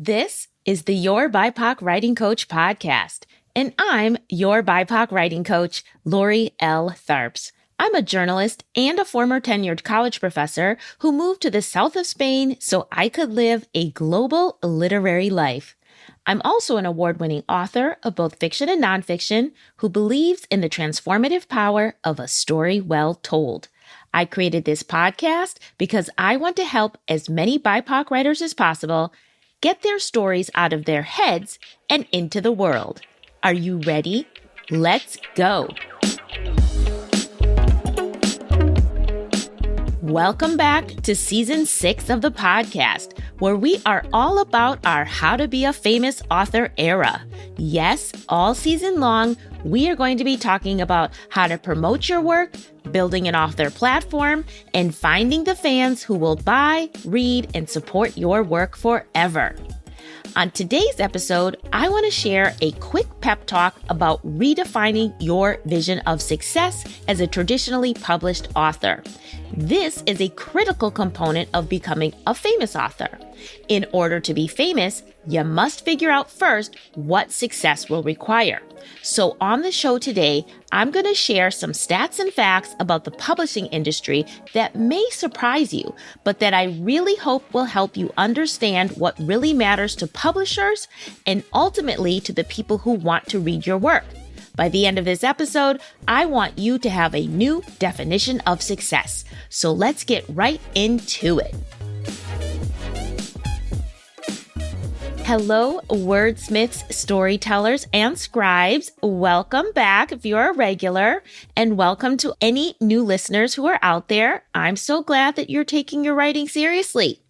This is the Your BIPOC Writing Coach podcast, and I'm your BIPOC writing coach, Lori L. Tharps. I'm a journalist and a former tenured college professor who moved to the south of Spain so I could live a global literary life. I'm also an award-winning author of both fiction and nonfiction who believes in the transformative power of a story well told. I created this podcast because I want to help as many BIPOC writers as possible get their stories out of their heads and into the world. Are you ready? Let's go. Welcome back to season 6 of the podcast, where we are all about our How to Be a Famous Author era. Yes, all season long, we are going to be talking about how to promote your work, building an author platform, and finding the fans who will buy, read, and support your work forever. On today's episode, I want to share a quick pep talk about redefining your vision of success as a traditionally published author. This is a critical component of becoming a famous author. In order to be famous, you must figure out first what success will require. So on the show today, I'm going to share some stats and facts about the publishing industry that may surprise you, but that I really hope will help you understand what really matters to publishers and ultimately to the people who want to read your work. By the end of this episode, I want you to have a new definition of success. So let's get right into it. Hello, wordsmiths, storytellers, and scribes. Welcome back if you're a regular, and welcome to any new listeners who are out there. I'm so glad that you're taking your writing seriously.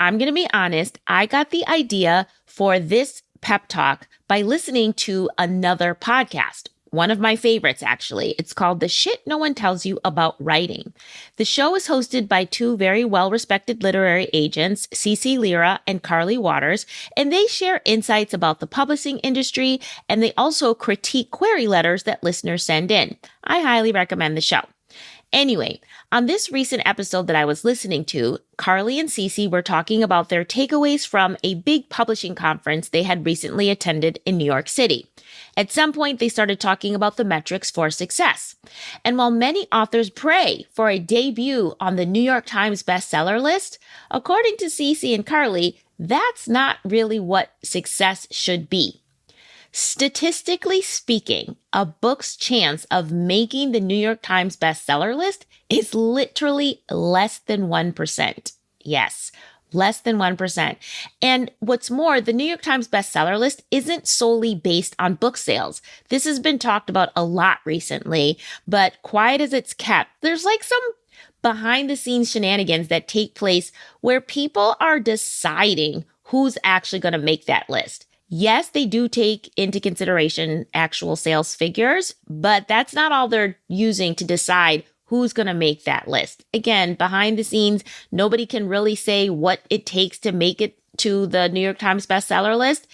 I'm going to be honest, I got the idea for this pep talk by listening to another podcast. One of my favorites, actually. It's called The Shit No One Tells You About Writing. The show is hosted by two very well-respected literary agents, Cece Lira and Carly Waters, and they share insights about the publishing industry, and they also critique query letters that listeners send in. I highly recommend the show. Anyway, on this recent episode that I was listening to, Carly and Cece were talking about their takeaways from a big publishing conference they had recently attended in New York City. At some point, they started talking about the metrics for success. And while many authors pray for a debut on the New York Times bestseller list, according to Cece and Carly, that's not really what success should be. Statistically speaking, a book's chance of making the New York Times bestseller list is literally less than 1%. Yes, less than 1%. And what's more, the New York Times bestseller list isn't solely based on book sales. This has been talked about a lot recently, but quiet as it's kept, there's like some behind the scenes shenanigans that take place where people are deciding who's actually going to make that list. Yes, they do take into consideration actual sales figures, but that's not all they're using to decide who's going to make that list. Again, behind the scenes, nobody can really say what it takes to make it to the New York Times bestseller list,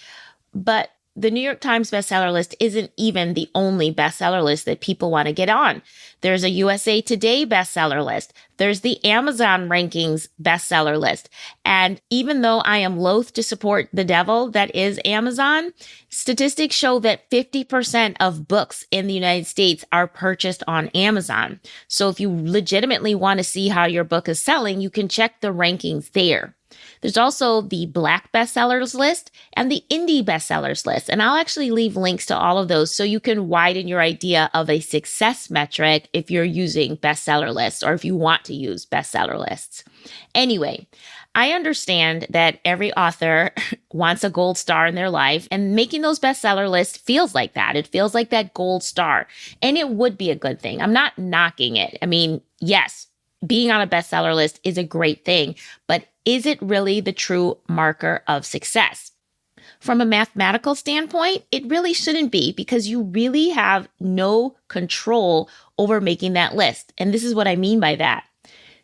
but the New York Times bestseller list isn't even the only bestseller list that people want to get on. There's a USA Today bestseller list. There's the Amazon rankings bestseller list. And even though I am loath to support the devil that is Amazon, statistics show that 50% of books in the United States are purchased on Amazon. So if you legitimately want to see how your book is selling, you can check the rankings there. There's also the Black bestsellers list and the indie bestsellers list. And I'll actually leave links to all of those so you can widen your idea of a success metric if you're using bestseller lists or if you want to use bestseller lists. Anyway, I understand that every author wants a gold star in their life, and making those bestseller lists feels like that. It feels like that gold star, and it would be a good thing. I'm not knocking it. I mean, yes, being on a bestseller list is a great thing, but is it really the true marker of success? From a mathematical standpoint, it really shouldn't be, because you really have no control over making that list. And this is what I mean by that.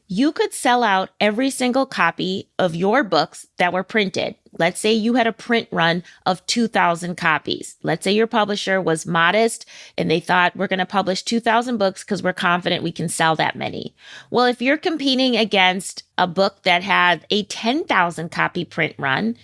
You could sell out every single copy of your books that were printed. Let's say you had a print run of 2,000 copies. Let's say your publisher was modest and they thought, we're going to publish 2,000 books because we're confident we can sell that many. Well, if you're competing against a book that had a 10,000 copy print run,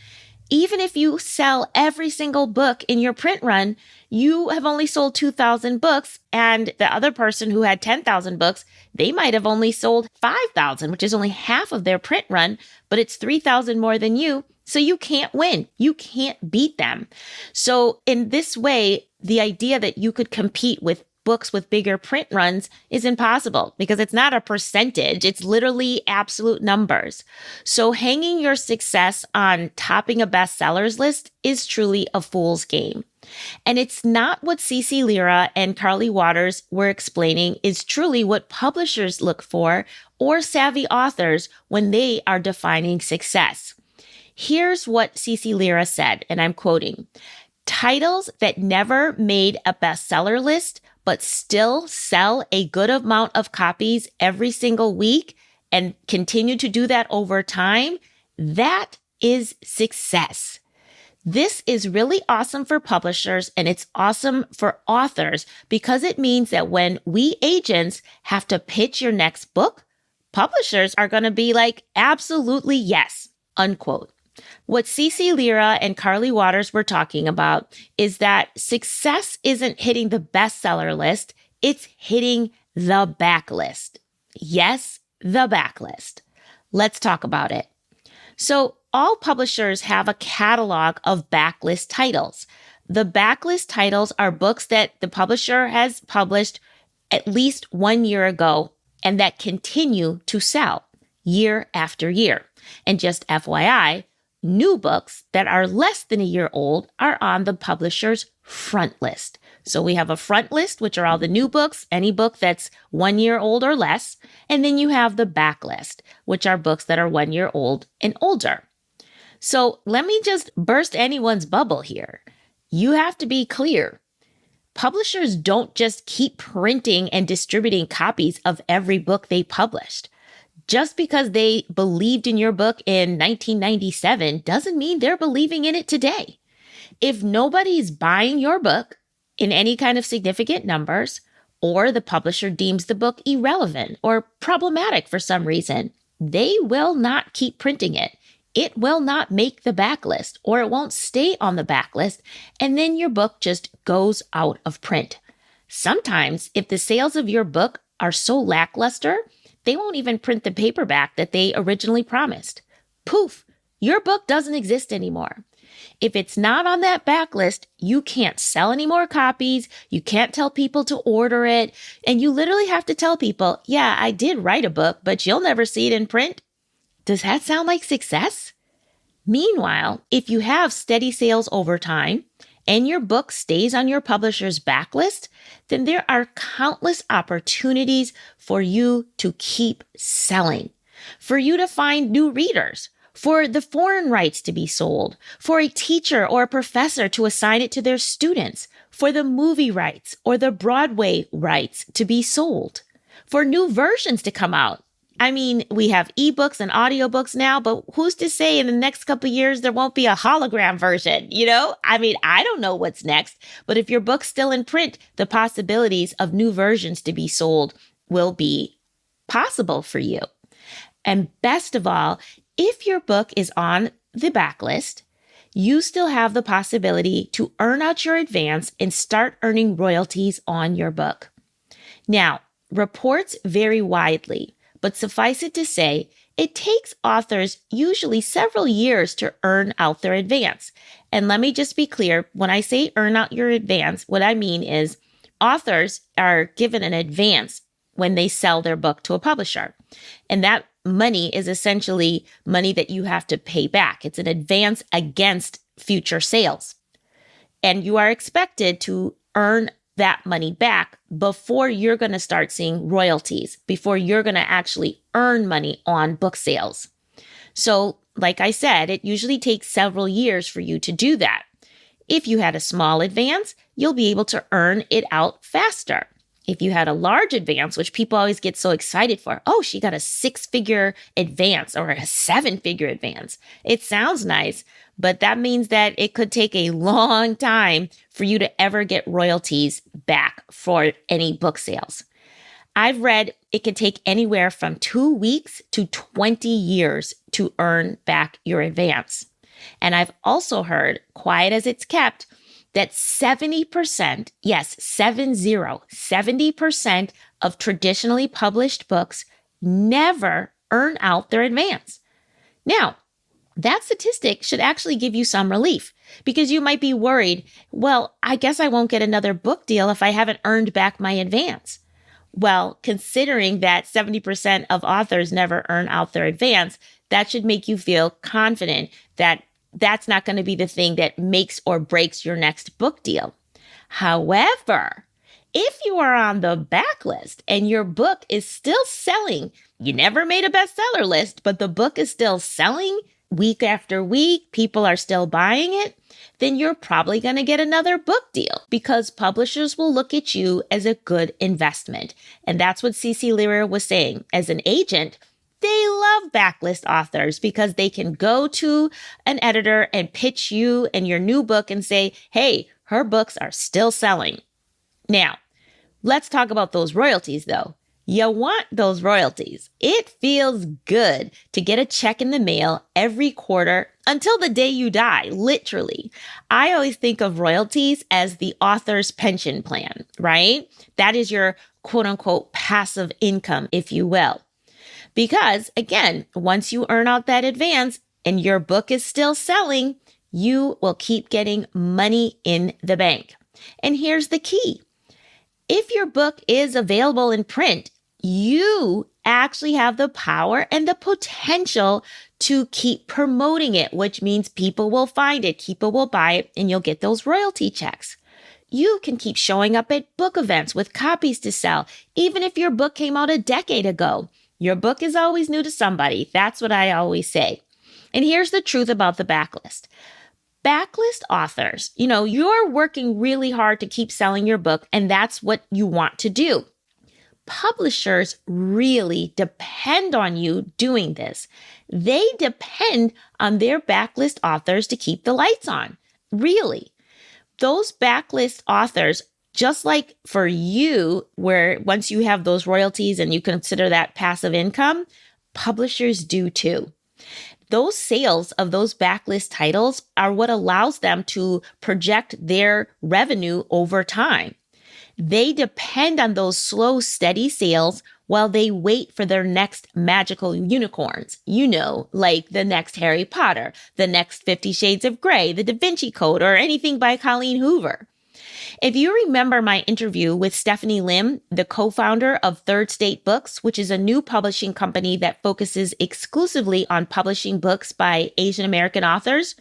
Even if you sell every single book in your print run, you have only sold 2,000 books, and the other person who had 10,000 books, they might have only sold 5,000, which is only half of their print run, but it's 3,000 more than you. So you can't win. You can't beat them. So in this way, the idea that you could compete with books with bigger print runs is impossible because it's not a percentage. It's literally absolute numbers. So hanging your success on topping a bestsellers list is truly a fool's game. And it's not what CeCe Lyra and Carly Waters were explaining is truly what publishers look for or savvy authors when they are defining success. Here's what CeCe Lyra said, and I'm quoting, "Titles that never made a bestseller list but still sell a good amount of copies every single week and continue to do that over time, that is success." This is really awesome for publishers and it's awesome for authors because it means that when we agents have to pitch your next book, publishers are going to be like, absolutely yes, unquote. What CeCe Lyra and Carly Waters were talking about is that success isn't hitting the bestseller list, it's hitting the backlist. Yes, the backlist. Let's talk about it. So all publishers have a catalog of backlist titles. The backlist titles are books that the publisher has published at least 1 year ago and that continue to sell year after year. And just FYI, new books that are less than a year old are on the publisher's front list. So we have a front list, which are all the new books, any book that's 1 year old or less. And then you have the backlist, which are books that are 1 year old and older. So let me just burst anyone's bubble here. You have to be clear. Publishers don't just keep printing and distributing copies of every book they published. Just because they believed in your book in 1997 doesn't mean they're believing in it today. If nobody's buying your book in any kind of significant numbers, or the publisher deems the book irrelevant or problematic for some reason, they will not keep printing it. It will not make the backlist, or it won't stay on the backlist, and then your book just goes out of print. Sometimes, if the sales of your book are so lackluster, they won't even print the paperback that they originally promised. Poof, your book doesn't exist anymore. If it's not on that backlist, you can't sell any more copies, you can't tell people to order it, and you literally have to tell people, yeah, I did write a book, but you'll never see it in print. Does that sound like success? Meanwhile, if you have steady sales over time, and your book stays on your publisher's backlist, then there are countless opportunities for you to keep selling, for you to find new readers, for the foreign rights to be sold, for a teacher or a professor to assign it to their students, for the movie rights or the Broadway rights to be sold, for new versions to come out. I mean, we have ebooks and audiobooks now, but who's to say in the next couple of years there won't be a hologram version, you know? I mean, I don't know what's next, but if your book's still in print, the possibilities of new versions to be sold will be possible for you. And best of all, if your book is on the backlist, you still have the possibility to earn out your advance and start earning royalties on your book. Now, reports vary widely. But suffice it to say, it takes authors usually several years to earn out their advance. And let me just be clear, when I say earn out your advance, what I mean is authors are given an advance when they sell their book to a publisher. And that money is essentially money that you have to pay back. It's an advance against future sales. And you are expected to earn that money back before you're going to start seeing royalties, before you're going to actually earn money on book sales. So, like I said, it usually takes several years for you to do that. If you had a small advance, you'll be able to earn it out faster. If you had a large advance, which people always get so excited for, oh, she got a 6-figure advance or a 7-figure advance. It sounds nice, but that means that it could take a long time for you to ever get royalties back for any book sales. I've read it can take anywhere from 2 weeks to 20 years to earn back your advance. And I've also heard, quiet as it's kept, that 70%, yes, 70% of traditionally published books never earn out their advance. Now, that statistic should actually give you some relief because you might be worried, well, I guess I won't get another book deal if I haven't earned back my advance. Well, considering that 70% of authors never earn out their advance, that should make you feel confident that that's not going to be the thing that makes or breaks your next book deal. However, if you are on the backlist and your book is still selling, you never made a bestseller list, but the book is still selling week after week, people are still buying it, then you're probably going to get another book deal because publishers will look at you as a good investment. And that's what CeCe Leary was saying. As an agent, they love backlist authors because they can go to an editor and pitch you and your new book and say, hey, her books are still selling. Now, let's talk about those royalties, though. You want those royalties. It feels good to get a check in the mail every quarter until the day you die, literally. I always think of royalties as the author's pension plan, right? That is your quote unquote passive income, if you will. Because again, once you earn out that advance and your book is still selling, you will keep getting money in the bank. And here's the key. If your book is available in print, you actually have the power and the potential to keep promoting it, which means people will find it, people will buy it, and you'll get those royalty checks. You can keep showing up at book events with copies to sell, even if your book came out a decade ago. Your book is always new to somebody. That's what I always say. And here's the truth about the backlist. Backlist authors, you're working really hard to keep selling your book, and that's what you want to do. Publishers really depend on you doing this. They depend on their backlist authors to keep the lights on. Really. Those backlist authors, just like for you, where once you have those royalties and you consider that passive income, publishers do too. Those sales of those backlist titles are what allows them to project their revenue over time. They depend on those slow, steady sales while they wait for their next magical unicorns, like the next Harry Potter, the next 50 Shades of Grey, the Da Vinci Code, or anything by Colleen Hoover. If you remember my interview with Stephanie Lim, the co-founder of Third State Books, which is a new publishing company that focuses exclusively on publishing books by Asian American authors,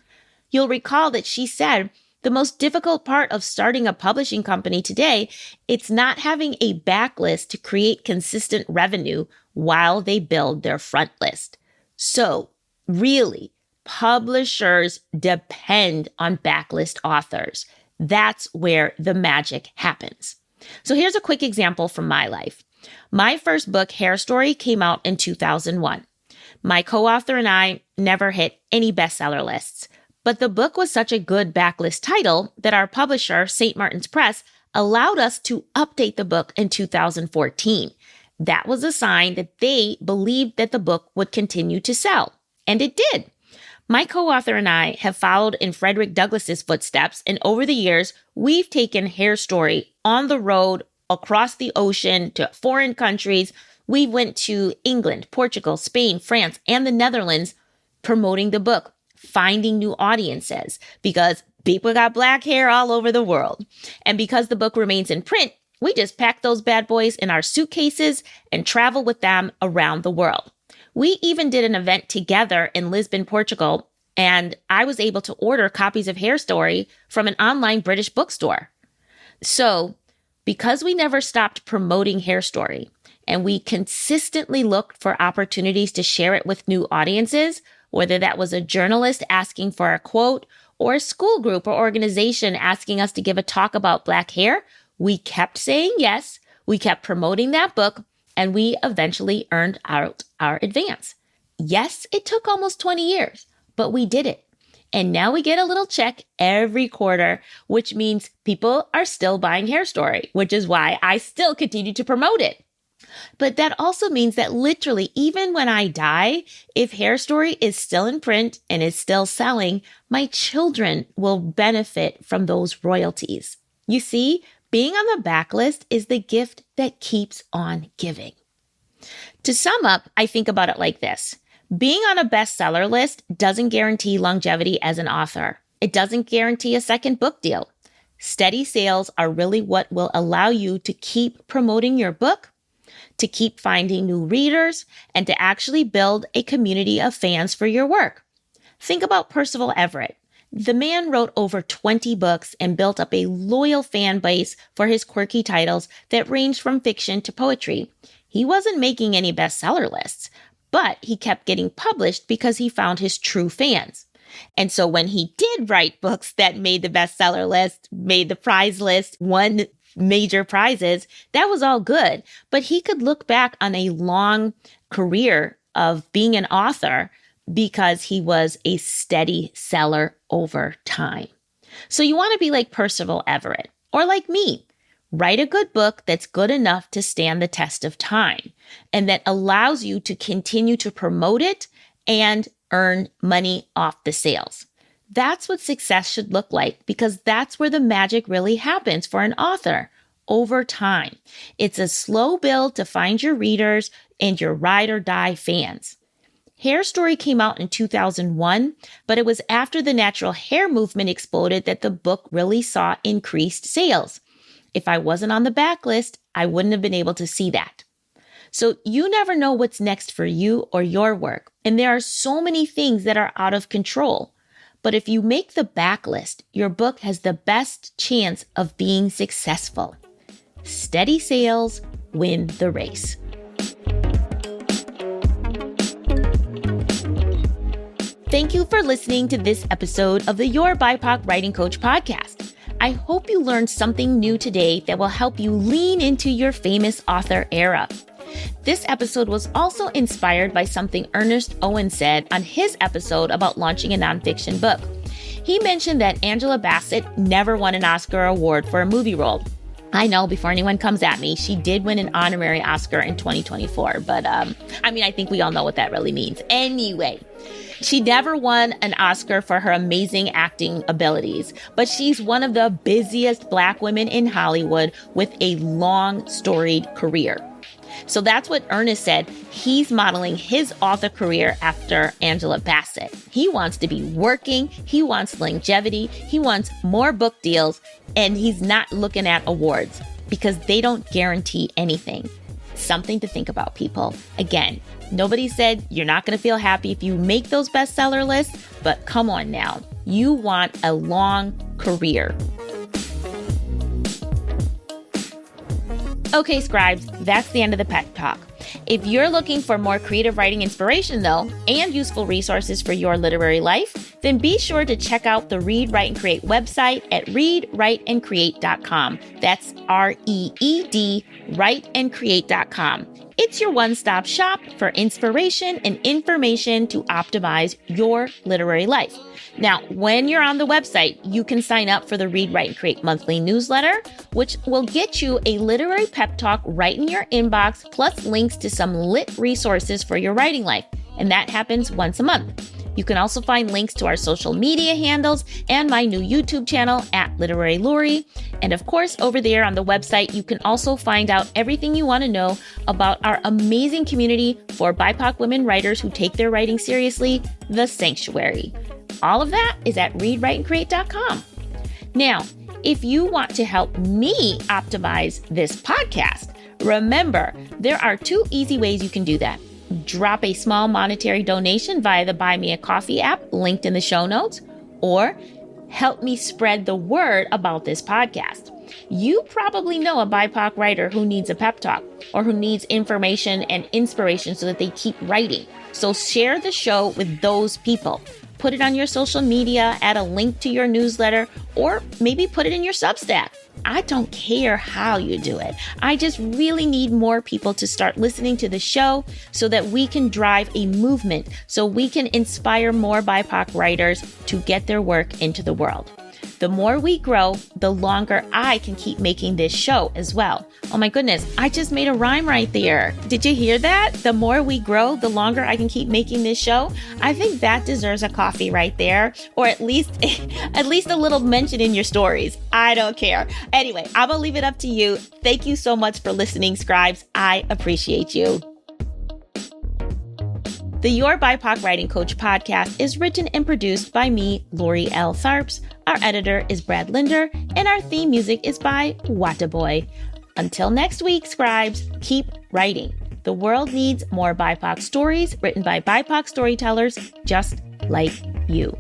you'll recall that she said, the most difficult part of starting a publishing company today, it's not having a backlist to create consistent revenue while they build their front list. So really, publishers depend on backlist authors. That's where the magic happens. So here's a quick example from my life. My first book, Hair Story, came out in 2001. My co-author and I never hit any bestseller lists. But the book was such a good backlist title that our publisher, St. Martin's Press, allowed us to update the book in 2014. That was a sign that they believed that the book would continue to sell. And it did. My co-author and I have followed in Frederick Douglass's footsteps, and over the years, we've taken Hair Story on the road, across the ocean, to foreign countries. We went to England, Portugal, Spain, France, and the Netherlands promoting the book, finding new audiences because people got black hair all over the world. And because the book remains in print, we just pack those bad boys in our suitcases and travel with them around the world. We even did an event together in Lisbon, Portugal, and I was able to order copies of Hair Story from an online British bookstore. So, because we never stopped promoting Hair Story and we consistently looked for opportunities to share it with new audiences, whether that was a journalist asking for a quote or a school group or organization asking us to give a talk about black hair, we kept saying yes, we kept promoting that book, and we eventually earned out our advance. Yes, it took almost 20 years, but we did it. And now we get a little check every quarter, which means people are still buying Hair Story, which is why I still continue to promote it. But that also means that literally, even when I die, if Hair Story is still in print and is still selling, my children will benefit from those royalties. You see, being on the backlist is the gift that keeps on giving. To sum up, I think about it like this. Being on a bestseller list doesn't guarantee longevity as an author. It doesn't guarantee a second book deal. Steady sales are really what will allow you to keep promoting your book, to keep finding new readers, and to actually build a community of fans for your work. Think about Percival Everett. The man wrote over 20 books and built up a loyal fan base for his quirky titles that ranged from fiction to poetry. He wasn't making any bestseller lists, but he kept getting published because he found his true fans. And so when he did write books that made the bestseller list, made the prize list, won major prizes, that was all good. But he could look back on a long career of being an author because he was a steady seller over time. So you want to be like Percival Everett, or like me. Write a good book that's good enough to stand the test of time and that allows you to continue to promote it and earn money off the sales. That's what success should look like, because that's where the magic really happens for an author over time. It's a slow build to find your readers and your ride or die fans. Hair Story came out in 2001, but it was after the natural hair movement exploded that the book really saw increased sales. If I wasn't on the backlist, I wouldn't have been able to see that. So you never know what's next for you or your work. And there are so many things that are out of control. But if you make the backlist, your book has the best chance of being successful. Steady sales win the race. Thank you for listening to this episode of the Your BIPOC Writing Coach podcast. I hope you learned something new today that will help you lean into your famous author era. This episode was also inspired by something Ernest Owen said on his episode about launching a nonfiction book. He mentioned that Angela Bassett never won an Oscar award for a movie role. I know, before anyone comes at me, she did win an honorary Oscar in 2024, but I think we all know what that really means. Anyway, she never won an Oscar for her amazing acting abilities, but she's one of the busiest Black women in Hollywood with a long, storied career. So that's what Ernest said. He's modeling his author career after Angela Bassett. He wants to be working. He wants longevity. He wants more book deals. And he's not looking at awards because they don't guarantee anything. Something to think about, people. Again, nobody said you're not going to feel happy if you make those bestseller lists, but come on now. You want a long career. Okay, scribes, that's the end of the pep talk. If you're looking for more creative writing inspiration, though, and useful resources for your literary life, then be sure to check out the Read, Write, and Create website at readwriteandcreate.com. That's REED, writeandcreate.com. It's your one-stop shop for inspiration and information to optimize your literary life. Now, when you're on the website, you can sign up for the Read, Write, and Create monthly newsletter, which will get you a literary pep talk right in your inbox, plus links to some lit resources for your writing life. And that happens once a month. You can also find links to our social media handles and my new YouTube channel at Literary Lori. And of course, over there on the website, you can also find out everything you want to know about our amazing community for BIPOC women writers who take their writing seriously, The Sanctuary. All of that is at readwriteandcreate.com. Now, if you want to help me optimize this podcast, remember, there are 2 easy ways you can do that. Drop a small monetary donation via the Buy Me a Coffee app linked in the show notes, or help me spread the word about this podcast. You probably know a BIPOC writer who needs a pep talk or who needs information and inspiration so that they keep writing. So share the show with those people. Put it on your social media, add a link to your newsletter, or maybe put it in your Substack. I don't care how you do it. I just really need more people to start listening to the show so that we can drive a movement, so we can inspire more BIPOC writers to get their work into the world. The more we grow, the longer I can keep making this show as well. Oh my goodness, I just made a rhyme right there. Did you hear that? The more we grow, the longer I can keep making this show. I think that deserves a coffee right there, or at least a little mention in your stories. I don't care. Anyway, I'm gonna leave it up to you. Thank you so much for listening, scribes. I appreciate you. The Your BIPOC Writing Coach podcast is written and produced by me, Lori L. Tharps. Our editor is Brad Linder, and our theme music is by Wataboy. Until next week, scribes, keep writing. The world needs more BIPOC stories written by BIPOC storytellers just like you.